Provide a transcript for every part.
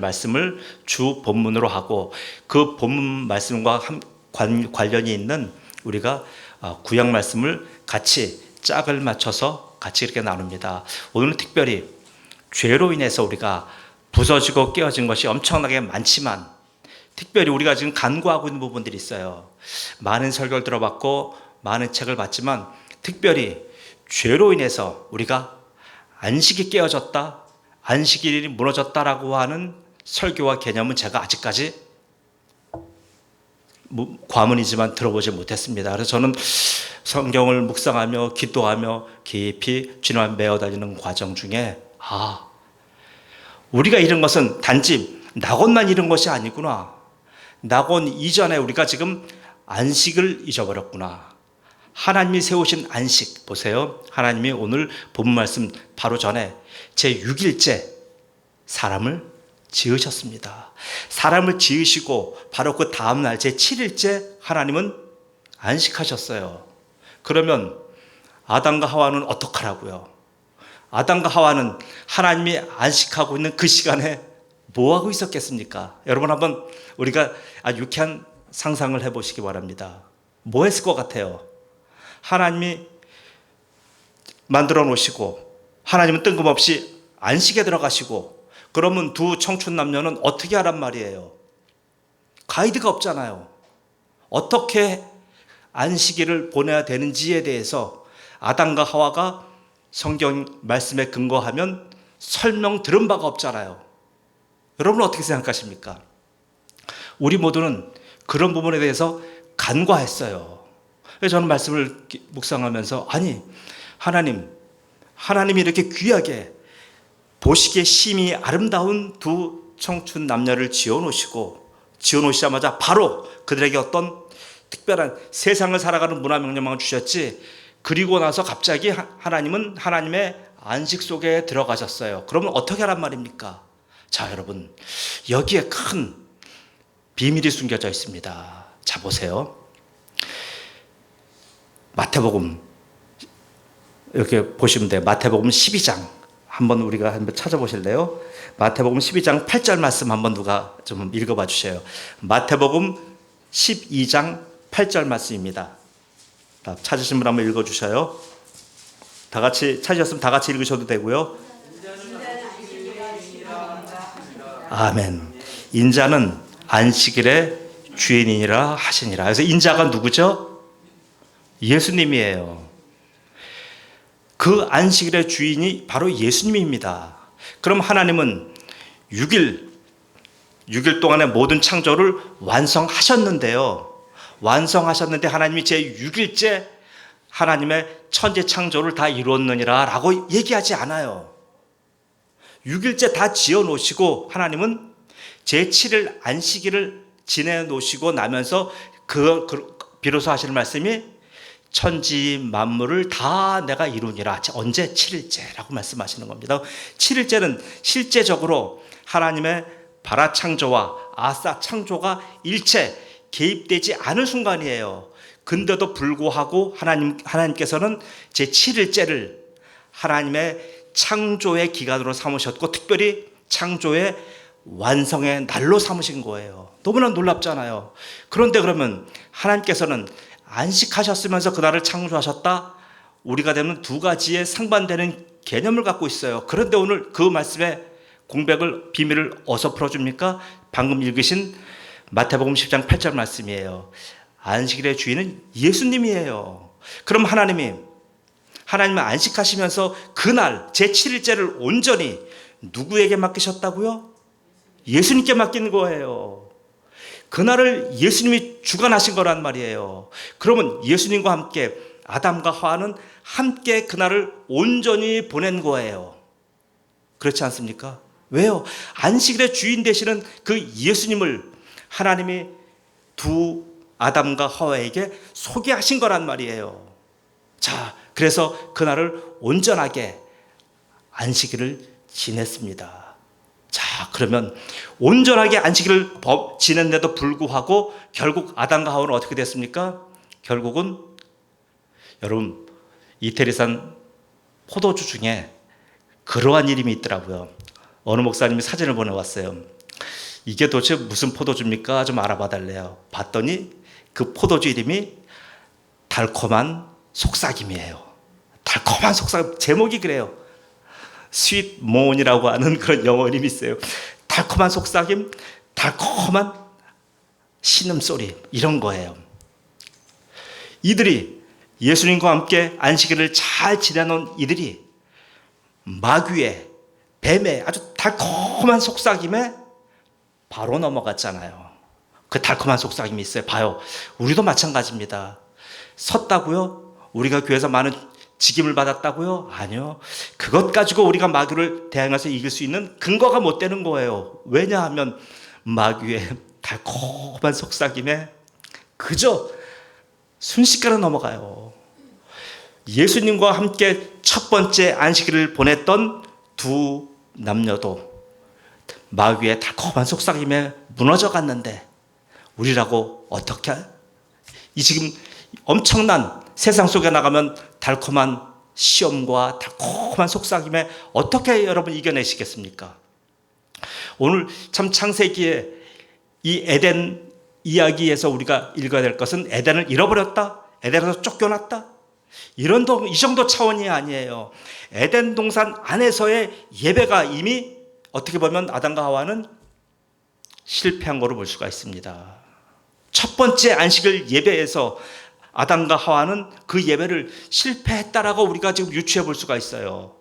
말씀을 주 본문으로 하고 그 본문 말씀과 관련이 있는 우리가 구약 말씀을 같이 짝을 맞춰서 같이 이렇게 나눕니다. 오늘은 특별히 죄로 인해서 우리가 부서지고 깨어진 것이 엄청나게 많지만 특별히 우리가 지금 간구하고 있는 부분들이 있어요. 많은 설교를 들어봤고 많은 책을 봤지만 특별히 죄로 인해서 우리가 안식이 깨어졌다, 안식일이 무너졌다라고 하는 설교와 개념은 제가 아직까지 과문이지만 들어보지 못했습니다. 그래서 저는 성경을 묵상하며 기도하며 깊이 주님을 메어 달리는 과정 중에 우리가 잃은 것은 단지 낙원만 잃은 것이 아니구나. 낙원 이전에 우리가 지금 안식을 잊어버렸구나. 하나님이 세우신 안식 보세요. 하나님이 오늘 본문 말씀 바로 전에 제6일째 사람을 지으셨습니다. 사람을 지으시고 바로 그 다음날 제7일째 하나님은 안식하셨어요. 그러면 아담과 하와는 어떡하라고요? 아담과 하와는 하나님이 안식하고 있는 그 시간에 뭐하고 있었겠습니까? 여러분 한번 우리가 아주 유쾌한 상상을 해보시기 바랍니다. 뭐 했을 것 같아요? 하나님이 만들어 놓으시고 하나님은 뜬금없이 안식에 들어가시고 그러면 두 청춘 남녀는 어떻게 하란 말이에요? 가이드가 없잖아요. 어떻게 안식일을 보내야 되는지에 대해서 아담과 하와가 성경 말씀에 근거하면 설명 들은 바가 없잖아요. 여러분 어떻게 생각하십니까? 우리 모두는 그런 부분에 대해서 간과했어요. 그래서 저는 말씀을 묵상하면서 하나님이 이렇게 귀하게 보시기에 심히 아름다운 두 청춘 남녀를 지어놓으시자마자 바로 그들에게 어떤 특별한 세상을 살아가는 문화 명령망을 주셨지. 그리고 나서 갑자기 하나님은 하나님의 안식 속에 들어가셨어요. 그러면 어떻게 하란 말입니까? 자, 여러분 여기에 큰 비밀이 숨겨져 있습니다. 자, 보세요. 마태복음 이렇게 보시면 돼요. 마태복음 12장 한번 우리가 한번 찾아보실래요? 마태복음 12장 8절 말씀 한번 누가 좀 읽어봐 주세요. 마태복음 12장 8절 말씀입니다. 찾으신 분 한번 읽어주셔요. 다 같이 찾으셨으면 다 같이 읽으셔도 되고요. 아멘. 인자는 안식일의 주인이니라 하시니라. 그래서 인자가 누구죠? 예수님이에요. 그 안식일의 주인이 바로 예수님입니다. 그럼 하나님은 6일 동안의 모든 창조를 완성하셨는데요. 완성하셨는데 하나님이 제6일째 하나님의 천지 창조를 다 이루었느니라 라고 얘기하지 않아요. 6일째 다 지어 놓으시고 하나님은 제7일 안식일을 지내 놓으시고 나면서 비로소 하시는 말씀이 천지 만물을 다 내가 이루니라. 언제? 7일째라고 말씀하시는 겁니다. 7일째는 실제적으로 하나님의 바라 창조와 아사 창조가 일체 개입되지 않은 순간이에요. 근데도 불구하고 하나님께서는 제7일째를 하나님의 창조의 기간으로 삼으셨고 특별히 창조의 완성의 날로 삼으신 거예요. 너무나 놀랍잖아요. 그런데 그러면 하나님께서는 안식하셨으면서 그날을 창조하셨다? 우리가 되면 두 가지의 상반되는 개념을 갖고 있어요. 그런데 오늘 그 말씀의 비밀을 어디서 풀어줍니까? 방금 읽으신 마태복음 10장 8절 말씀이에요. 안식일의 주인은 예수님이에요. 그럼 하나님은 안식하시면서 그날 제7일째를 온전히 누구에게 맡기셨다고요? 예수님께 맡긴 거예요. 그날을 예수님이 주관하신 거란 말이에요. 그러면 예수님과 함께 아담과 하와는 함께 그날을 온전히 보낸 거예요. 그렇지 않습니까? 왜요? 안식일의 주인 되시는 그 예수님을 하나님이 두 아담과 하와에게 소개하신 거란 말이에요. 자, 그래서 그날을 온전하게 안식일을 지냈습니다. 자, 그러면 온전하게 안식일을 지냈는데도 불구하고 결국 아담과 하와는 어떻게 됐습니까? 결국은 여러분 이태리산 포도주 중에 그러한 이름이 있더라고요. 어느 목사님이 사진을 보내왔어요. 이게 도대체 무슨 포도주입니까? 좀 알아봐 달래요. 봤더니 그 포도주 이름이 달콤한 속삭임이에요. 달콤한 속삭임. 제목이 그래요. 스윗 몬이라고 하는 그런 영어 이름이 있어요. 달콤한 속삭임, 달콤한 신음소리, 이런 거예요. 이들이 예수님과 함께 안식일을 잘 지내놓은 이들이 마귀의, 뱀의 아주 달콤한 속삭임에 바로 넘어갔잖아요. 그 달콤한 속삭임이 있어요. 봐요. 우리도 마찬가지입니다. 섰다고요? 우리가 교회에서 많은 직임을 받았다고요? 아니요. 그것 가지고 우리가 마귀를 대항해서 이길 수 있는 근거가 못 되는 거예요. 왜냐하면 마귀의 달콤한 속삭임에 그저 순식간에 넘어가요. 예수님과 함께 첫 번째 안식일을 보냈던 두 남녀도 마귀의 달콤한 속삭임에 무너져 갔는데 우리라고 어떻게 이 지금 엄청난 세상 속에 나가면 달콤한 시험과 달콤한 속삭임에 어떻게 여러분 이겨내시겠습니까? 오늘 참 창세기에 이 에덴 이야기에서 우리가 읽어야 될 것은 에덴을 잃어버렸다, 에덴에서 쫓겨났다, 이 정도 차원이 아니에요. 에덴 동산 안에서의 예배가 이미 어떻게 보면 아담과 하와는 실패한 거로 볼 수가 있습니다. 첫 번째 안식일 예배에서 아담과 하와는 그 예배를 실패했다라고 우리가 지금 유추해 볼 수가 있어요.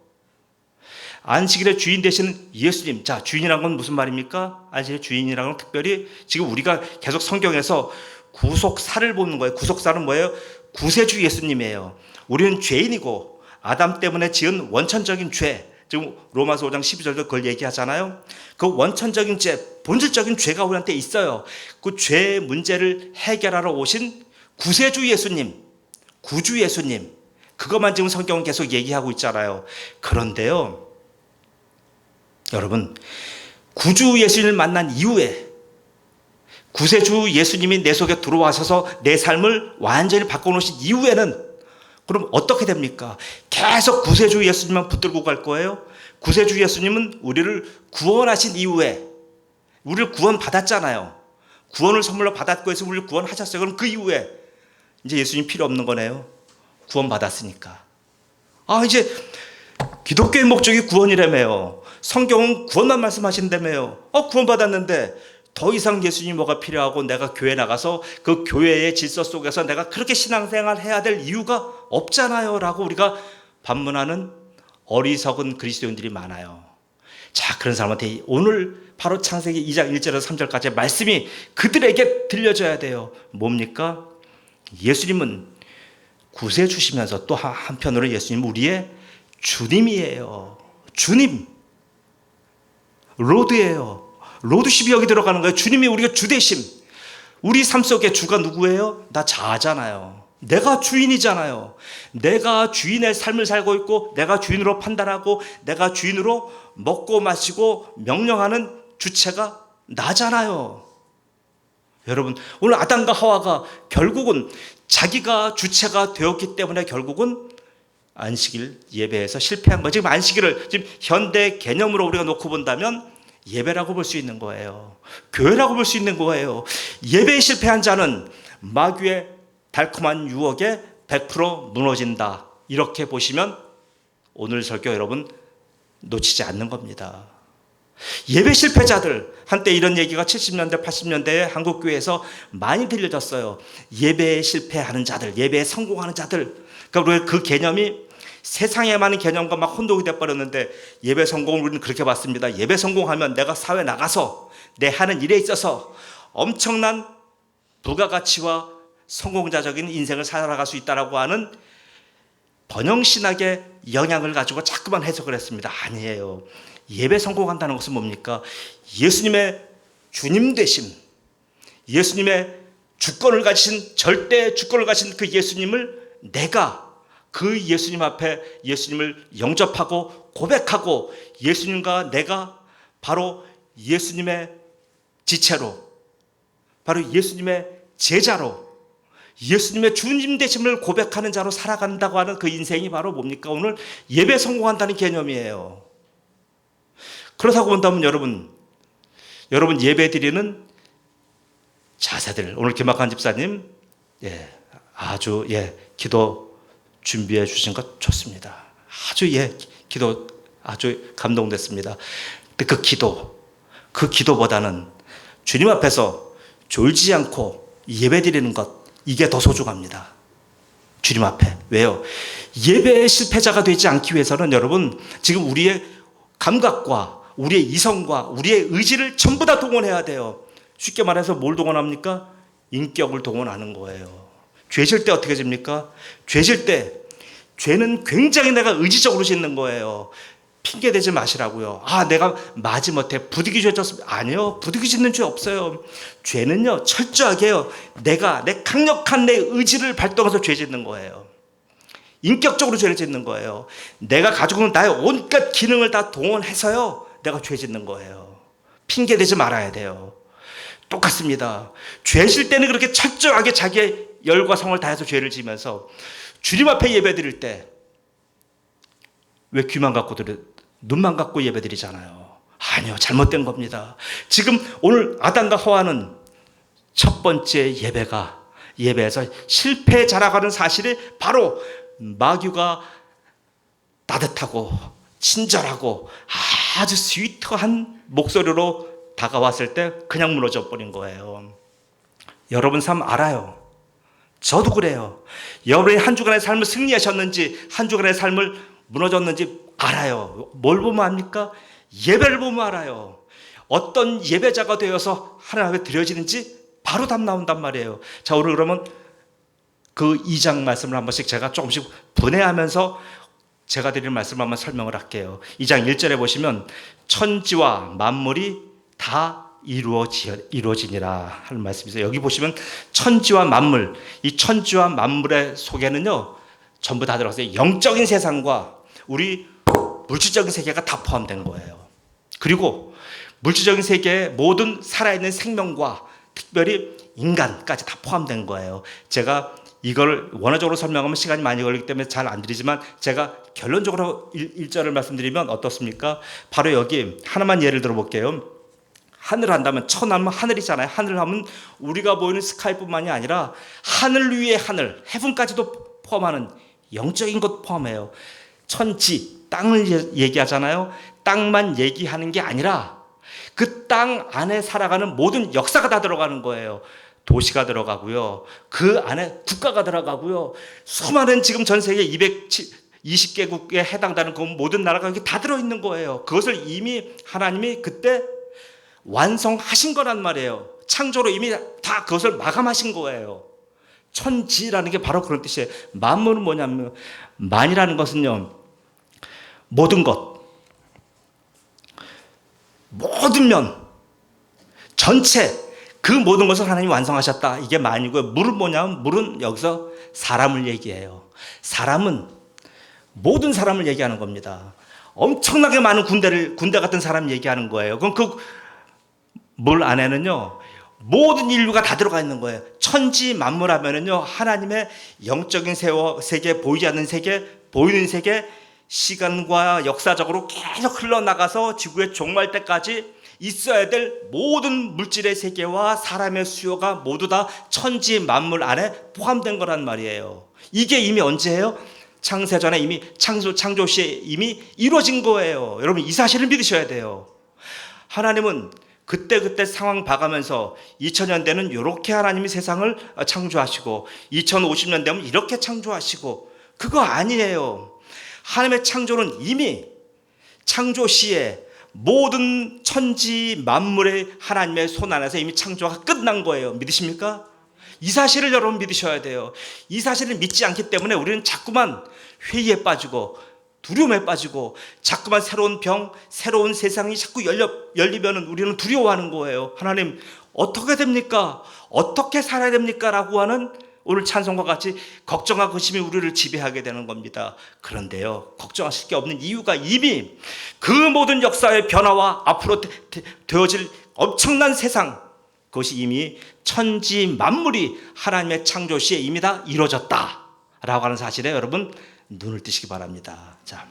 안식일의 주인 되시는 예수님. 자, 주인이란 건 무슨 말입니까? 안식일의 주인이라는 건 특별히 지금 우리가 계속 성경에서 구속사를 보는 거예요. 구속사는 뭐예요? 구세주 예수님이에요. 우리는 죄인이고 아담 때문에 지은 원천적인 죄, 지금 로마서 5장 12절도 그걸 얘기하잖아요. 그 원천적인 죄, 본질적인 죄가 우리한테 있어요. 그 죄의 문제를 해결하러 오신 구세주 예수님, 구주 예수님, 그것만 지금 성경은 계속 얘기하고 있잖아요. 그런데요, 여러분, 구주 예수님을 만난 이후에 구세주 예수님이 내 속에 들어와셔서 내 삶을 완전히 바꿔놓으신 이후에는 그럼 어떻게 됩니까? 계속 구세주 예수님만 붙들고 갈 거예요? 구세주 예수님은 우리를 구원하신 이후에 우리를 구원받았잖아요. 구원을 선물로 받았고 해서 우리를 구원하셨어요. 그럼 그 이후에 이제 예수님 필요 없는 거네요. 구원받았으니까. 이제 기독교의 목적이 구원이라며요. 성경은 구원만 말씀하신다며요. 구원받았는데 더 이상 예수님이 뭐가 필요하고 내가 교회 나가서 그 교회의 질서 속에서 내가 그렇게 신앙생활 해야 될 이유가 없잖아요 라고 우리가 반문하는 어리석은 그리스도인들이 많아요. 자, 그런 사람한테 오늘 바로 창세기 2장 1절에서 3절까지의 말씀이 그들에게 들려줘야 돼요. 뭡니까? 예수님은 구세 주시면서 또 한편으로 예수님은 우리의 주님이에요. 주님, 로드예요. 로드십이 여기 들어가는 거예요. 주님이 우리가 주대심. 우리 삶 속에 주가 누구예요? 나 자아잖아요. 내가 주인이잖아요. 내가 주인의 삶을 살고 있고 내가 주인으로 판단하고 내가 주인으로 먹고 마시고 명령하는 주체가 나잖아요. 여러분, 오늘 아담과 하와가 결국은 자기가 주체가 되었기 때문에 결국은 안식일 예배에서 실패한 거예요. 지금 안식일을 지금 현대 개념으로 우리가 놓고 본다면 예배라고 볼 수 있는 거예요. 교회라고 볼 수 있는 거예요. 예배에 실패한 자는 마귀의 달콤한 유혹에 100% 무너진다. 이렇게 보시면 오늘 설교 여러분 놓치지 않는 겁니다. 예배 실패자들, 한때 이런 얘기가 70년대, 80년대에 한국교회에서 많이 들려졌어요. 예배에 실패하는 자들, 예배에 성공하는 자들. 그러니까 우리가 그 개념이 세상에 많은 개념과 막 혼동이 돼버렸는데 예배 성공을 우리는 그렇게 봤습니다. 예배 성공하면 내가 사회 나가서 내 하는 일에 있어서 엄청난 부가가치와 성공자적인 인생을 살아갈 수 있다라고 하는 번영신학의 영향을 가지고 자꾸만 해석을 했습니다. 아니에요. 예배 성공한다는 것은 뭡니까? 예수님의 주님 되심, 예수님의 주권을 가지신, 절대 주권을 가진 그 예수님을 내가 그 예수님 앞에 예수님을 영접하고 고백하고 예수님과 내가 바로 예수님의 지체로, 바로 예수님의 제자로, 예수님의 주님 되심을 고백하는 자로 살아간다고 하는 그 인생이 바로 뭡니까? 오늘 예배 성공한다는 개념이에요. 그렇다고 본다면 여러분, 여러분 예배 드리는 자세들, 오늘 김학환 집사님 아주 기도 준비해 주신 것 좋습니다. 아주 기도 아주 감동됐습니다. 근데 그 기도보다는 주님 앞에서 졸지 않고 예배 드리는 것, 이게 더 소중합니다. 주님 앞에. 왜요? 예배의 실패자가 되지 않기 위해서는 여러분 지금 우리의 감각과 우리의 이성과 우리의 의지를 전부 다 동원해야 돼요. 쉽게 말해서 뭘 동원합니까? 인격을 동원하는 거예요. 죄질 때 어떻게 집니까? 죄질 때 죄는 굉장히 내가 의지적으로 짓는 거예요. 핑계 대지 마시라고요. 내가 마지못해 부득이 죄 졌습니다. 아니요, 부득이 짓는 죄 없어요. 죄는요 철저하게요, 내가 내 강력한 내 의지를 발동해서 죄 짓는 거예요. 인격적으로 죄를 짓는 거예요. 내가 가지고 있는 나의 온갖 기능을 다 동원해서요 내가 죄 짓는 거예요. 핑계 대지 말아야 돼요. 똑같습니다. 죄 질 때는 그렇게 철저하게 자기의 열과 성을 다해서 죄를 지면서 주님 앞에 예배 드릴 때 왜 귀만 갖고 눈만 갖고 예배 드리잖아요. 아니요, 잘못된 겁니다. 지금 오늘 아담과 하와는 첫 번째 예배에서 실패에 자라가는 사실이 바로 마귀가 따뜻하고 친절하고 아주 스위트한 목소리로 다가왔을 때 그냥 무너져 버린 거예요. 여러분 삶 알아요. 저도 그래요. 여러분이 한 주간의 삶을 승리하셨는지 한 주간의 삶을 무너졌는지 알아요. 뭘 보면 압니까? 예배를 보면 알아요. 어떤 예배자가 되어서 하나님 앞에 드려지는지 바로 답 나온단 말이에요. 자, 오늘 그러면 그 2장 말씀을 한 번씩 제가 조금씩 분해하면서 제가 드릴 말씀을 한번 설명을 할게요. 2장 1절에 보시면 천지와 만물이 다 이루어지니라 하는 말씀이 있어요. 여기 보시면 천지와 만물, 이 천지와 만물의 속에는요 전부 다 들어가서 영적인 세상과 우리 물질적인 세계가 다 포함된 거예요. 그리고 물질적인 세계의 모든 살아있는 생명과 특별히 인간까지 다 포함된 거예요. 제가 이걸 원어적으로 설명하면 시간이 많이 걸리기 때문에 잘 안 드리지만 제가 결론적으로 1절을 말씀드리면 어떻습니까? 바로 여기 하나만 예를 들어 볼게요. 하늘 한다면 천하면 하늘이잖아요. 하늘 하면 우리가 보이는 스카이뿐만이 아니라 하늘 위의 하늘, 해분까지도 포함하는 영적인 것 포함해요. 천지, 땅을 얘기하잖아요. 땅만 얘기하는 게 아니라 그 땅 안에 살아가는 모든 역사가 다 들어가는 거예요. 도시가 들어가고요. 그 안에 국가가 들어가고요. 수많은 지금 전 세계 220개국에 해당되는 그 모든 나라가 여기 다 들어있는 거예요. 그것을 이미 하나님이 그때 완성하신 거란 말이에요. 창조로 이미 다 그것을 마감하신 거예요. 천지라는 게 바로 그런 뜻이에요. 만물은 뭐냐면 만이라는 것은요 모든 것, 모든 면, 전체 그 모든 것을 하나님이 완성하셨다. 이게 만이고요. 물은 뭐냐면 물은 여기서 사람을 얘기해요. 사람은 모든 사람을 얘기하는 겁니다. 엄청나게 많은 군대 같은 사람 얘기하는 거예요. 그럼 그 물 안에는요 모든 인류가 다 들어가 있는 거예요. 천지 만물 하면은요 하나님의 영적인 세계, 보이지 않는 세계, 보이는 세계, 시간과 역사적으로 계속 흘러나가서 지구의 종말 때까지 있어야 될 모든 물질의 세계와 사람의 수요가 모두 다 천지 만물 안에 포함된 거란 말이에요. 이게 이미 언제예요? 창세전에 이미 창조 시에 이미 이루어진 거예요. 여러분 이 사실을 믿으셔야 돼요. 하나님은 그때 상황 봐가면서 2000년 되는 이렇게 하나님이 세상을 창조하시고 2050년 되면 이렇게 창조하시고 그거 아니에요. 하나님의 창조는 이미 창조 시에 모든 천지 만물의 하나님의 손 안에서 이미 창조가 끝난 거예요. 믿으십니까? 이 사실을 여러분 믿으셔야 돼요. 이 사실을 믿지 않기 때문에 우리는 자꾸만 회의에 빠지고 두려움에 빠지고 자꾸만 새로운 병, 새로운 세상이 자꾸 열리면 우리는 두려워하는 거예요. 하나님 어떻게 됩니까? 어떻게 살아야 됩니까? 라고 하는 오늘 찬송과 같이 걱정과 근심이 우리를 지배하게 되는 겁니다. 그런데요 걱정하실 게 없는 이유가 이미 그 모든 역사의 변화와 앞으로 되어질 엄청난 세상, 그것이 이미 천지 만물이 하나님의 창조 시에 이미 다 이루어졌다 라고 하는 사실에 여러분 눈을 뜨시기 바랍니다. 자,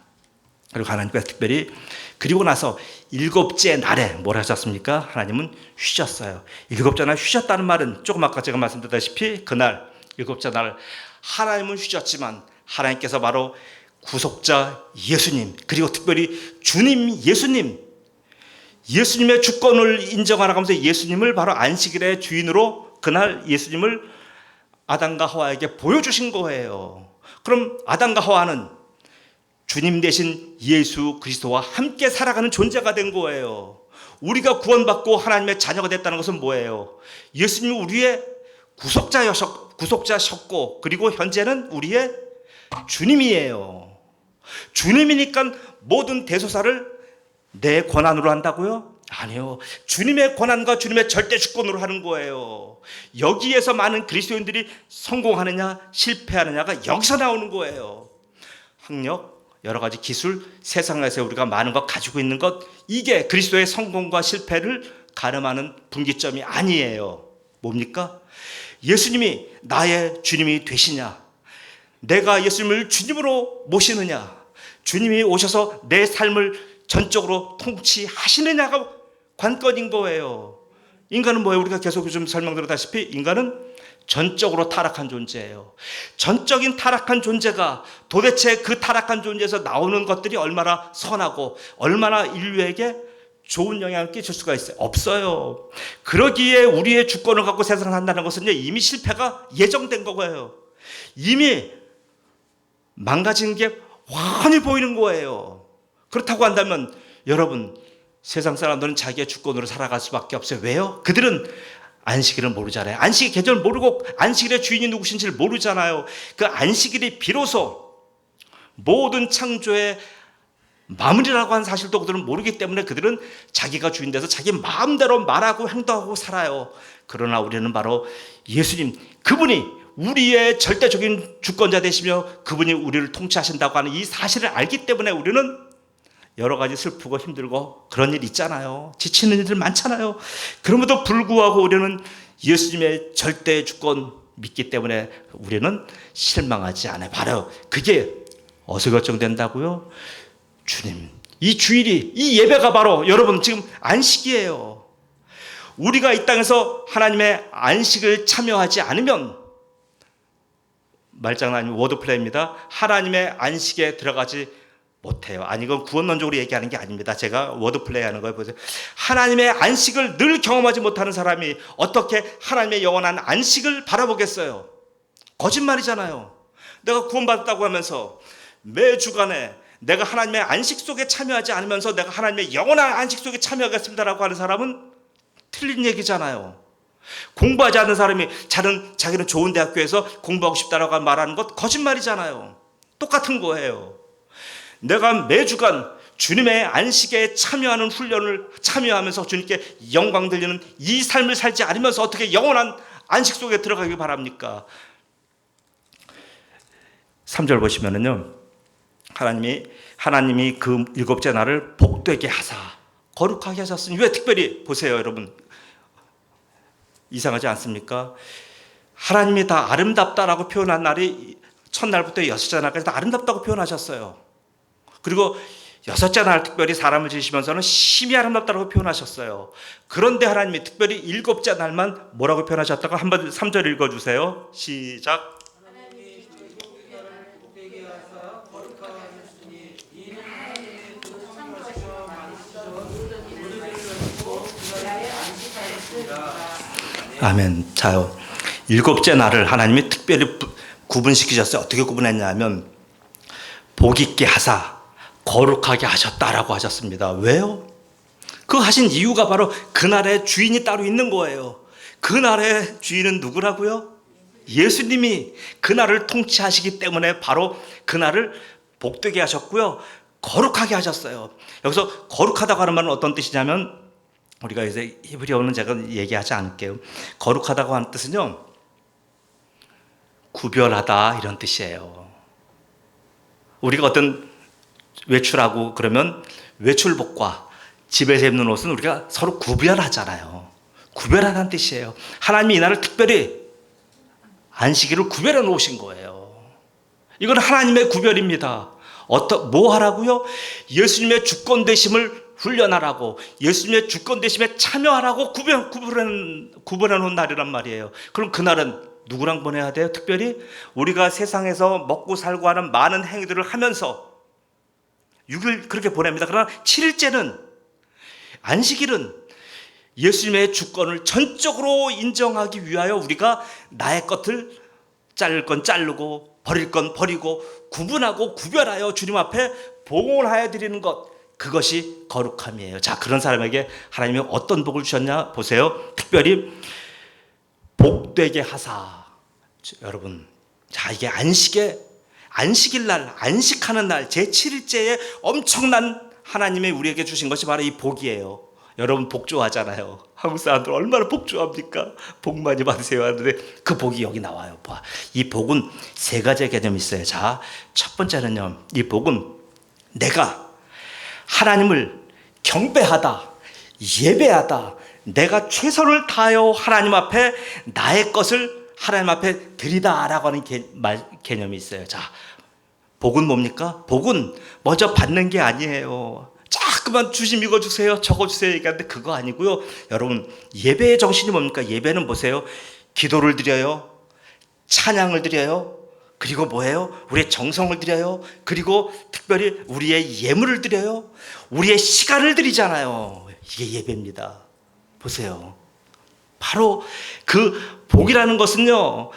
그리고 하나님께서 특별히 그리고 나서 일곱째 날에 뭘 하셨습니까? 하나님은 쉬셨어요. 일곱째 날 쉬셨다는 말은 조금 아까 제가 말씀드렸다시피 그날 일곱째 날 하나님은 쉬셨지만 하나님께서 바로 구속자 예수님, 그리고 특별히 주님 예수님의 주권을 인정하라고 하면서 예수님을 바로 안식일의 주인으로 그날 예수님을 아담과 하와에게 보여주신 거예요. 그럼 아담과 하와는 주님 대신 예수 그리스도와 함께 살아가는 존재가 된 거예요. 우리가 구원받고 하나님의 자녀가 됐다는 것은 뭐예요? 예수님이 우리의 구속자셨고 그리고 현재는 우리의 주님이에요. 주님이니까 모든 대소사를 내 권한으로 한다고요? 아니요. 주님의 권한과 주님의 절대 주권으로 하는 거예요. 여기에서 많은 그리스도인들이 성공하느냐 실패하느냐가 여기서 나오는 거예요. 학력, 여러 가지 기술, 세상에서 우리가 많은 것 가지고 있는 것, 이게 그리스도의 성공과 실패를 가늠하는 분기점이 아니에요. 뭡니까? 예수님이 나의 주님이 되시냐? 내가 예수님을 주님으로 모시느냐? 주님이 오셔서 내 삶을 전적으로 통치하시느냐가 관건인 거예요. 인간은 뭐예요? 우리가 계속 좀 설명드렸다시피 인간은 전적으로 타락한 존재예요. 전적인 타락한 존재가 도대체 그 타락한 존재에서 나오는 것들이 얼마나 선하고 얼마나 인류에게 좋은 영향을 끼칠 수가 있어요? 없어요. 그러기에 우리의 주권을 갖고 세상을 한다는 것은 이미 실패가 예정된 거예요. 이미 망가지는 게 훤히 보이는 거예요. 그렇다고 한다면 여러분, 세상 사람들은 자기의 주권으로 살아갈 수밖에 없어요. 왜요? 그들은 안식일을 모르잖아요. 안식일 계절을 모르고 안식일의 주인이 누구신지를 모르잖아요. 그 안식일이 비로소 모든 창조의 마무리라고 하는 사실도 그들은 모르기 때문에 그들은 자기가 주인 돼서 자기 마음대로 말하고 행동하고 살아요. 그러나 우리는 바로 예수님, 그분이 우리의 절대적인 주권자 되시며 그분이 우리를 통치하신다고 하는 이 사실을 알기 때문에 우리는 여러 가지 슬프고 힘들고 그런 일 있잖아요. 지치는 일들 많잖아요. 그럼에도 불구하고 우리는 예수님의 절대 주권 믿기 때문에 우리는 실망하지 않아요. 바로 그게 어디서 결정된다고요? 주님, 이 주일이, 이 예배가 바로 여러분 지금 안식이에요. 우리가 이 땅에서 하나님의 안식을 참여하지 않으면, 말장난 아니면 워드플레이입니다. 하나님의 안식에 들어가지 못해요. 아니, 이건 구원론적으로 얘기하는 게 아닙니다. 제가 워드플레이 하는 거예요. 보세요. 하나님의 안식을 늘 경험하지 못하는 사람이 어떻게 하나님의 영원한 안식을 바라보겠어요? 거짓말이잖아요. 내가 구원받았다고 하면서 매 주간에 내가 하나님의 안식 속에 참여하지 않으면서 내가 하나님의 영원한 안식 속에 참여하겠습니다라고 하는 사람은 틀린 얘기잖아요. 공부하지 않는 사람이 자기는 좋은 대학교에서 공부하고 싶다라고 말하는 것 거짓말이잖아요. 똑같은 거예요. 내가 매주간 주님의 안식에 참여하는 훈련을 참여하면서 주님께 영광 들리는 이 삶을 살지 않으면서 어떻게 영원한 안식 속에 들어가기 바랍니까? 3절 보시면은요, 하나님이 그 일곱째 날을 복되게 하사 거룩하게 하셨으니, 왜 특별히 보세요, 여러분. 이상하지 않습니까? 하나님이 다 아름답다라고 표현한 날이 첫날부터 여섯째 날까지 다 아름답다고 표현하셨어요. 그리고 여섯째 날 특별히 사람을 지으시면서는 심히 아름답다고 표현하셨어요. 그런데 하나님이 특별히 일곱째 날만 뭐라고 표현하셨다고 한번 3절 읽어주세요. 시작. 아멘. 자요. 일곱째 날을 하나님이 특별히 구분시키셨어요. 어떻게 구분했냐면 복 있게 하사 거룩하게 하셨다라고 하셨습니다. 왜요? 그 하신 이유가 바로 그날의 주인이 따로 있는 거예요. 그날의 주인은 누구라고요? 예수님이 그날을 통치하시기 때문에 바로 그날을 복되게 하셨고요, 거룩하게 하셨어요. 여기서 거룩하다고 하는 말은 어떤 뜻이냐면, 우리가 이제 히브리어는 제가 얘기하지 않을게요. 거룩하다고 하는 뜻은요, 구별하다 이런 뜻이에요. 우리가 어떤 외출하고 그러면 외출복과 집에서 입는 옷은 우리가 서로 구별하잖아요. 구별하다는 뜻이에요. 하나님이 이날을 특별히 안식일을 구별해 놓으신 거예요. 이건 하나님의 구별입니다. 뭐 하라고요? 예수님의 주권 되심을 훈련하라고, 예수님의 주권 되심에 참여하라고 구분해 놓은 날이란 말이에요. 그럼 그날은 누구랑 보내야 돼요? 특별히 우리가 세상에서 먹고 살고 하는 많은 행위들을 하면서 6일 그렇게 보냅니다. 그러나 7일째는, 안식일은 예수님의 주권을 전적으로 인정하기 위하여 우리가 나의 것을 자를 건 자르고 버릴 건 버리고 구분하고 구별하여 주님 앞에 봉헌하여 드리는 것, 그것이 거룩함이에요. 자, 그런 사람에게 하나님이 어떤 복을 주셨냐 보세요. 특별히 복되게 하사. 여러분, 자, 이게 안식일 날, 안식하는 날, 제7일째에 엄청난 하나님이 우리에게 주신 것이 바로 이 복이에요. 여러분 복 좋아하잖아요. 한국 사람들 얼마나 복 좋아합니까? 복 많이 받으세요 하는데 그 복이 여기 나와요. 이 복은 세 가지의 개념이 있어요. 자, 첫 번째는요, 이 복은 내가 하나님을 경배하다, 예배하다, 내가 최선을 다하여 하나님 앞에 나의 것을 하나님 앞에 드리다라고 하는 개념이 있어요. 자, 복은 뭡니까? 복은 먼저 받는 게 아니에요. 자꾸만 주심 이거 주세요, 저거 주세요 얘기하는데 그거 아니고요. 여러분, 예배의 정신이 뭡니까? 예배는 보세요. 기도를 드려요, 찬양을 드려요, 그리고 뭐예요? 우리의 정성을 드려요, 그리고 특별히 우리의 예물을 드려요, 우리의 시간을 드리잖아요. 이게 예배입니다. 보세요. 바로 그 복이라는 것은요,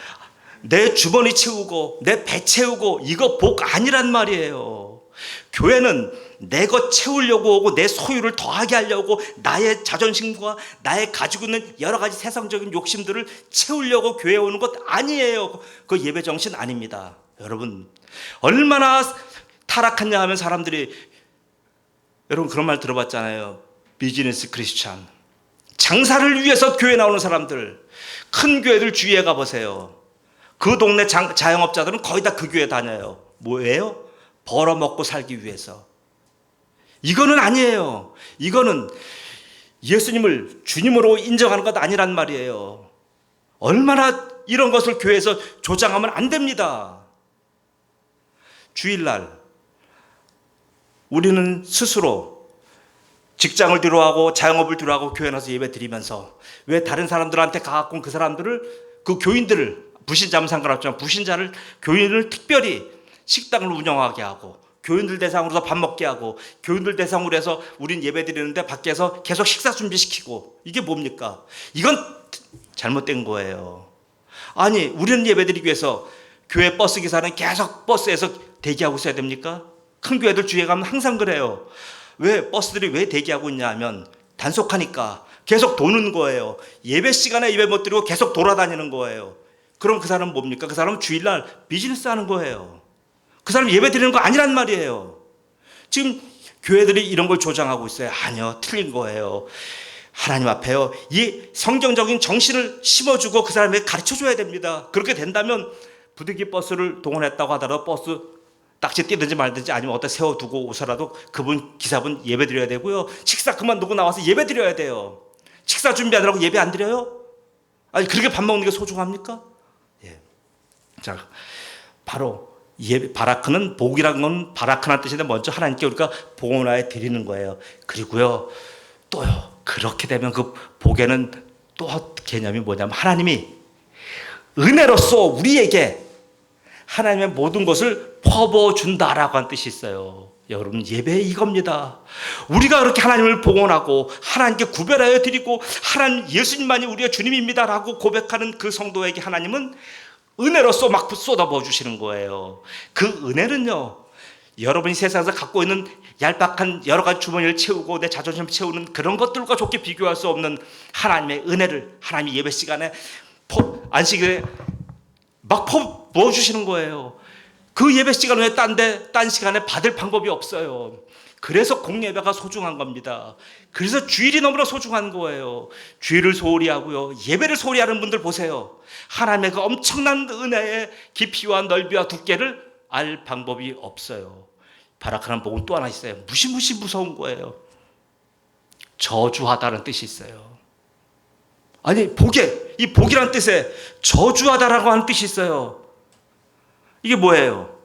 내 주머니 채우고 내 배 채우고 이거 복 아니란 말이에요. 교회는 내 것 채우려고 오고 내 소유를 더하게 하려고 나의 자존심과 나의 가지고 있는 여러 가지 세상적인 욕심들을 채우려고 교회에 오는 것 아니에요. 그 예배 정신 아닙니다. 여러분, 얼마나 타락했냐 하면 사람들이, 여러분 그런 말 들어봤잖아요. 비즈니스 크리스찬, 장사를 위해서 교회 나오는 사람들, 큰 교회들 주위에 가보세요. 그 동네 자영업자들은 거의 다 그 교회 다녀요. 뭐예요? 벌어먹고 살기 위해서. 이거는 아니에요. 이거는 예수님을 주님으로 인정하는 것 아니란 말이에요. 얼마나 이런 것을 교회에서 조장하면 안 됩니다. 주일날 우리는 스스로 직장을 뒤로하고 자영업을 뒤로하고 교회 나서 예배 드리면서 왜 다른 사람들한테 가갖고 그 사람들을, 그 교인들을, 부신자면 상관없지만 부신자를, 교인을 특별히 식당을 운영하게 하고 교인들 대상으로 밥 먹게 하고 교인들 대상으로 해서 우린 예배 드리는데 밖에서 계속 식사 준비시키고, 이게 뭡니까? 이건 잘못된 거예요. 아니, 우리는 예배 드리기 위해서 교회 버스 기사는 계속 버스에서 대기하고 있어야 됩니까? 큰 교회들 주위에 가면 항상 그래요. 왜 버스들이 왜 대기하고 있냐 하면 단속하니까 계속 도는 거예요. 예배 시간에 예배 못 드리고 계속 돌아다니는 거예요. 그럼 그 사람은 뭡니까? 그 사람은 주일날 비즈니스 하는 거예요. 그 사람 예배 드리는 거 아니란 말이에요. 지금 교회들이 이런 걸 조장하고 있어요. 아니요, 틀린 거예요. 하나님 앞에요, 이 성경적인 정신을 심어주고 그 사람에게 가르쳐줘야 됩니다. 그렇게 된다면 부득이 버스를 동원했다고 하더라도 버스 딱지 뛰든지 말든지 아니면 어디다 세워두고 오서라도 그분 기사분 예배 드려야 되고요. 식사 그만두고 나와서 예배 드려야 돼요. 식사 준비하느라고 예배 안 드려요? 아니, 그렇게 밥 먹는 게 소중합니까? 예. 자, 바로 바라크는, 복이라는 건 바라크라는 뜻인데 먼저 하나님께 우리가 봉헌하여 드리는 거예요. 그리고요, 또요, 그렇게 되면 그 복에는 또 개념이 뭐냐면 하나님이 은혜로써 우리에게 하나님의 모든 것을 퍼부어준다라고 하는 뜻이 있어요. 여러분, 예배 이겁니다. 우리가 그렇게 하나님을 봉헌하고 하나님께 구별하여 드리고 하나님, 예수님만이 우리의 주님입니다라고 고백하는 그 성도에게 하나님은 은혜로써 막 쏟아부어 주시는 거예요. 그 은혜는요, 여러분이 세상에서 갖고 있는 얄팍한 여러 가지 주머니를 채우고 내 자존심을 채우는 그런 것들과 좋게 비교할 수 없는 하나님의 은혜를 하나님이 예배 시간에 안식일에 막 부어주시는 거예요. 그 예배 시간 외에 딴 시간에 받을 방법이 없어요. 그래서 공예배가 소중한 겁니다. 그래서 주일이 너무나 소중한 거예요. 주일을 소홀히 하고요, 예배를 소홀히 하는 분들 보세요. 하나님의 그 엄청난 은혜의 깊이와 넓이와 두께를 알 방법이 없어요. 바라크라는 복은 또 하나 있어요. 무시무시 무서운 거예요. 저주하다는 뜻이 있어요. 아니, 이 복이라는 뜻에 저주하다라고 하는 뜻이 있어요. 이게 뭐예요?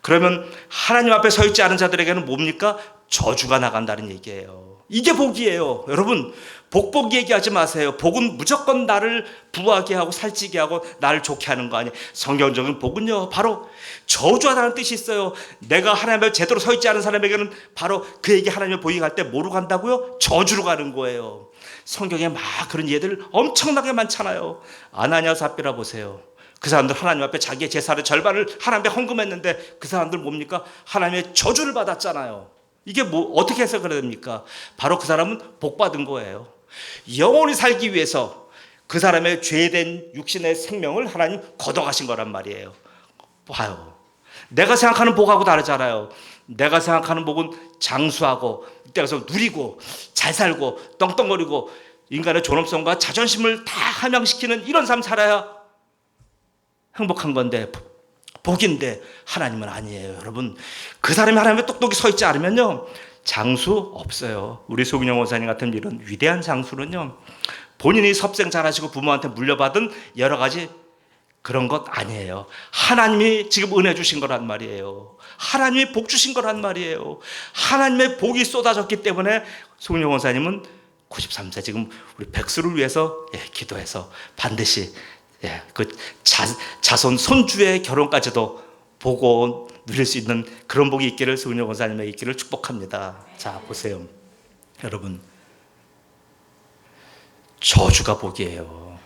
그러면 하나님 앞에 서 있지 않은 자들에게는 뭡니까? 저주가 나간다는 얘기예요. 이게 복이에요. 여러분, 복 얘기하지 마세요. 복은 무조건 나를 부하게 하고 살찌게 하고 나를 좋게 하는 거 아니에요. 성경적인 복은요, 바로 저주하다는 뜻이 있어요. 내가 하나님 앞에 제대로 서 있지 않은 사람에게는 바로 그에게 하나님의 복이 갈 때 뭐로 간다고요? 저주로 가는 거예요. 성경에 막 그런 예들 엄청나게 많잖아요. 아나니아 삽비라 보세요. 그 사람들 하나님 앞에 자기의 제사의 절반을 하나님께 헌금했는데 그 사람들 뭡니까? 하나님의 저주를 받았잖아요. 이게 뭐 어떻게 해서 그래야 됩니까? 바로 그 사람은 복 받은 거예요. 영원히 살기 위해서 그 사람의 죄된 육신의 생명을 하나님 걷어가신 거란 말이에요. 봐요. 내가 생각하는 복하고 다르잖아요. 내가 생각하는 복은 장수하고 이때 가서 누리고 잘 살고 떵떵거리고 인간의 존엄성과 자존심을 다 함양시키는 이런 삶 살아야 행복한 건데, 복인데, 하나님은 아니에요. 여러분, 그 사람이 하나님의 똑똑히 서 있지 않으면요, 장수 없어요. 우리 소근영 원사님 같은 이런 위대한 장수는요, 본인이 섭생 잘하시고 부모한테 물려받은 여러 가지 그런 것 아니에요. 하나님이 지금 은혜 주신 거란 말이에요. 하나님이 복 주신 거란 말이에요. 하나님의 복이 쏟아졌기 때문에 소근영 원사님은 93세 지금 우리 백수를 위해서 기도해서 반드시 그 자손 손주의 결혼까지도 보고 누릴 수 있는 그런 복이 있기를 소근영 원사님의 있기를 축복합니다. 자, 보세요. 여러분, 저주가 복이에요.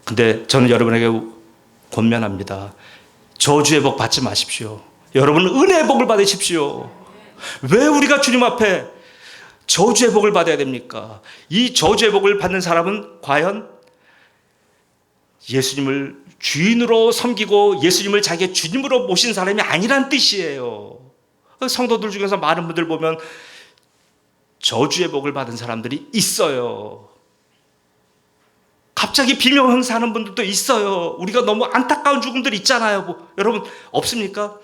근데 저는 여러분에게 권면합니다. 저주의 복 받지 마십시오. 여러분은 은혜의 복을 받으십시오. 왜 우리가 주님 앞에 저주의 복을 받아야 됩니까? 이 저주의 복을 받는 사람은 과연 예수님을 주인으로 섬기고 예수님을 자기의 주님으로 모신 사람이 아니란 뜻이에요. 성도들 중에서 많은 분들 보면 저주의 복을 받은 사람들이 있어요. 갑자기 비명 행사하는 분들도 있어요. 우리가 너무 안타까운 죽음들 있잖아요. 여러분 없습니까?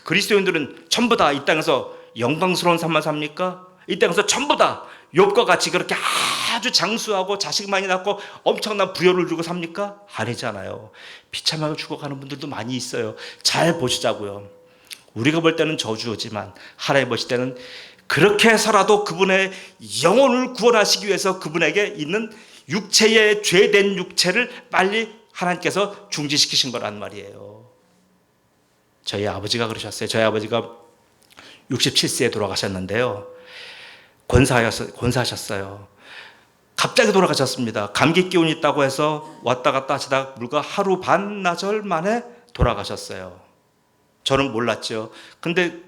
그리스도인들은 전부 다 이 땅에서 영광스러운 삶만 삽니까? 이 땅에서 전부 다 욥과 같이 그렇게 아주 장수하고 자식 많이 낳고 엄청난 부여를 주고 삽니까? 아니잖아요. 비참하게 죽어가는 분들도 많이 있어요. 잘 보시자고요. 우리가 볼 때는 저주지만 하나님 보실 때는 그렇게 해서라도 그분의 영혼을 구원하시기 위해서 그분에게 있는 육체의 죄된 육체를 빨리 하나님께서 중지시키신 거란 말이에요. 저희 아버지가 그러셨어요. 저희 아버지가 67세에 돌아가셨는데요. 권사하셨어요. 갑자기 돌아가셨습니다. 감기 기운이 있다고 해서 왔다 갔다 하시다가 불과 하루 반나절 만에 돌아가셨어요. 저는 몰랐죠. 근데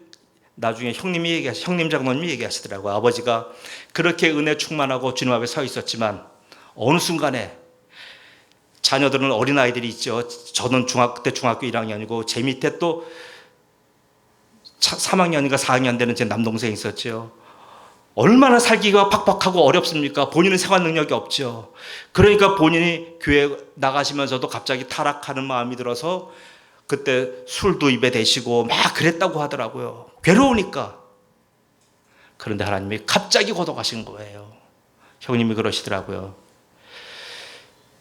나중에 형님 장로님이 얘기하시더라고요. 아버지가 그렇게 은혜 충만하고 주님 앞에 서 있었지만 어느 순간에 자녀들은 어린아이들이 있죠. 저는 그때 중학교 1학년이고 제 밑에 또 3학년인가 4학년 되는 제 남동생이 있었죠. 얼마나 살기가 팍팍하고 어렵습니까? 본인은 생활 능력이 없죠. 그러니까 본인이 교회 나가시면서도 갑자기 타락하는 마음이 들어서 그때 술도 입에 대시고 막 그랬다고 하더라고요. 괴로우니까. 그런데 하나님이 갑자기 걷어가신 거예요. 형님이 그러시더라고요.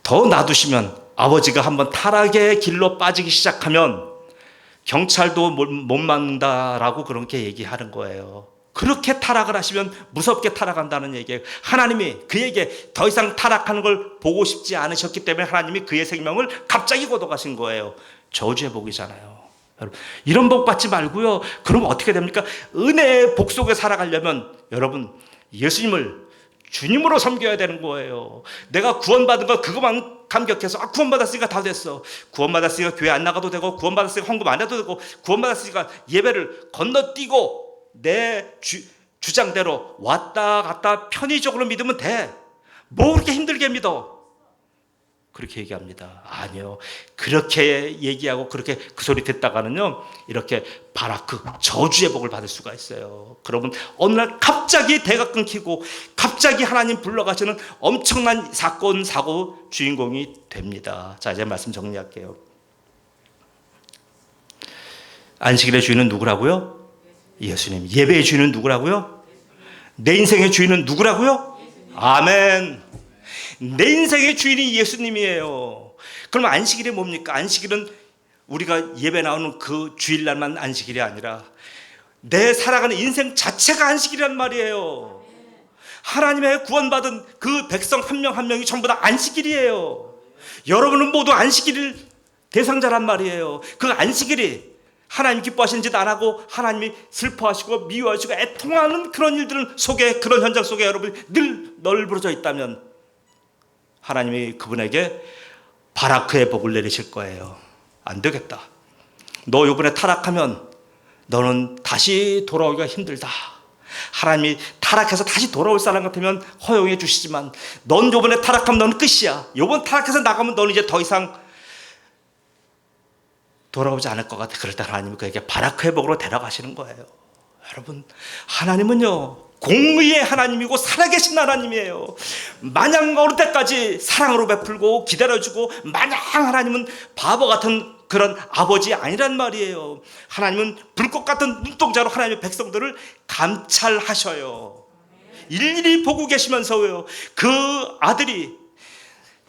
더 놔두시면 아버지가 한번 타락의 길로 빠지기 시작하면 경찰도 못 막는다라고 그렇게 얘기하는 거예요. 그렇게 타락을 하시면 무섭게 타락한다는 얘기예요. 하나님이 그에게 더 이상 타락하는 걸 보고 싶지 않으셨기 때문에 하나님이 그의 생명을 갑자기 걷어가신 거예요. 저주의 복이잖아요. 여러분, 이런 복 받지 말고요. 그럼 어떻게 됩니까? 은혜의 복 속에 살아가려면 여러분 예수님을 주님으로 섬겨야 되는 거예요. 내가 구원받은 거 그것만 감격해서 구원받았으니까 다 됐어. 구원받았으니까 교회 안 나가도 되고 구원받았으니까 헌금 안 해도 되고 구원받았으니까 예배를 건너뛰고 내 주장대로 왔다 갔다 편의적으로 믿으면 돼. 뭐 그렇게 힘들게 믿어? 그렇게 얘기합니다. 아니요. 그렇게 얘기하고 그렇게 그 소리 듣다가는요 이렇게 바라크 저주의 복을 받을 수가 있어요. 그러면 어느 날 갑자기 대가 끊기고 갑자기 하나님 불러가시는 엄청난 사건 사고 주인공이 됩니다. 자, 이제 말씀 정리할게요. 안식일의 주인은 누구라고요? 예수님. 예배의 주인은 누구라고요? 내 인생의 주인은 누구라고요? 아멘. 내 인생의 주인이 예수님이에요. 그럼 안식일이 뭡니까? 안식일은 우리가 예배 나오는 그 주일날만 안식일이 아니라 내 살아가는 인생 자체가 안식일이란 말이에요. 하나님의 구원받은 그 백성 한 명 한 명이 전부 다 안식일이에요. 여러분은 모두 안식일 대상자란 말이에요. 그 안식일이 하나님 기뻐하시는 짓 안 하고 하나님이 슬퍼하시고 미워하시고 애통하는 그런 일들 속에, 그런 현장 속에 여러분이 늘 널브러져 있다면 하나님이 그분에게 바라크의 복을 내리실 거예요. 안 되겠다. 너 이번에 타락하면 너는 다시 돌아오기가 힘들다. 하나님이 타락해서 다시 돌아올 사람 같으면 허용해 주시지만 넌 이번에 타락하면 너는 끝이야. 이번 타락해서 나가면 너는 이제 더 이상 돌아오지 않을 것 같아. 그럴 때 하나님이 그에게 바라크의 복으로 데려가시는 거예요. 여러분, 하나님은요 공의의 하나님이고 살아계신 하나님이에요. 마냥 어느 때까지 사랑으로 베풀고 기다려주고 마냥 하나님은 바보 같은 그런 아버지 아니란 말이에요. 하나님은 불꽃 같은 눈동자로 하나님의 백성들을 감찰하셔요. 일일이 보고 계시면서요 그 아들이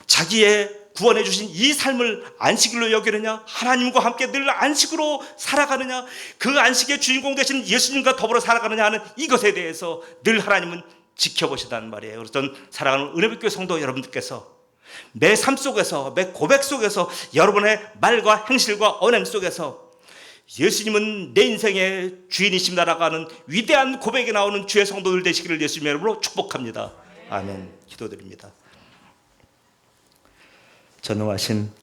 자기의 구원해 주신 이 삶을 안식일로 여기느냐, 하나님과 함께 늘 안식으로 살아가느냐, 그 안식의 주인공 되신 예수님과 더불어 살아가느냐 하는 이것에 대해서 늘 하나님은 지켜보시다는 말이에요. 그래서 저는 사랑하는 은혜빛교회 성도 여러분들께서 매 삶 속에서, 매 고백 속에서, 여러분의 말과 행실과 언행 속에서 예수님은 내 인생의 주인이심 나아가는 위대한 고백이 나오는 주의 성도들 되시기를 예수님의 이름으로 축복합니다. 아멘. 기도드립니다. 전능하신